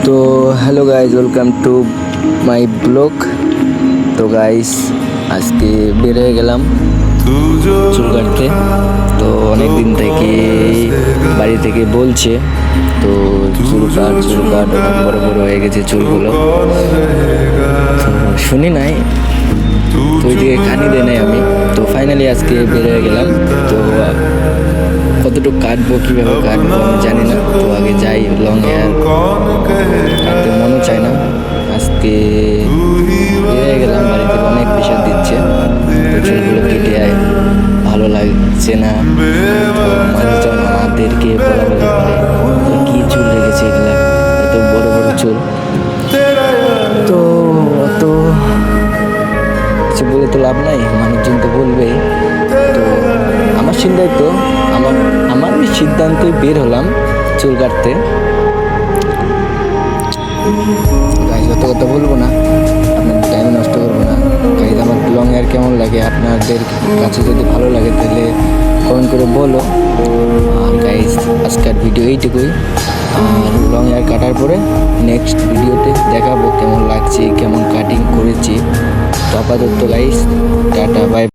তো hello guys, welcome to my blog. তো guys আজকে বের হয়ে গেলাম চুল কাটতে। তো অনেক দিন থেকে বাড়ি থেকে বলছে, তো চুল কাট অনেক বড় বড় হয়ে গেছে চুলগুলো। তো শুনি নাই, তো ওইদিকে কানি দেয় নাই আমি। তো ফাইনালি আজকে বের হয়ে গেলাম। তো কতটুকু কাটবো, কীভাবে কাটবো আমি জানি না। তো আগে যাই, লং হেয়ার কাটতে মনও চায় না। আজকে বেরিয়ে গেলাম, বাড়ি থেকে অনেক প্রেশার দিচ্ছে, তো চুলগুলো কেটে ভালো লাগছে না। তো মানুষজন আমাদেরকে বলা করে কী চুল রেখেছে এগুলা, এত বড় বড় চুল। তো অত কিছু বলে তো লাভ নাই, মানুষজন তো বলবেই। তো আমার সিদ্ধান্তই বের হলাম চুল কাটতে। গাইজ অত কথা বলবো না, আপনার টাইম নষ্ট করবো না। গাইজ আমার লং হেয়ার কেমন লাগে, আপনাদের কাছে যদি ভালো লাগে তাহলে কমেন্ট করে বলো। আর গাইজ আজকের ভিডিও এইটুকুই। আর লং হেয়ার কাটার পরে নেক্সট ভিডিওতে দেখাবো কেমন লাগছে, কেমন কাটিং করেছি। তো আপাতত গাইজ টাটা, বাই।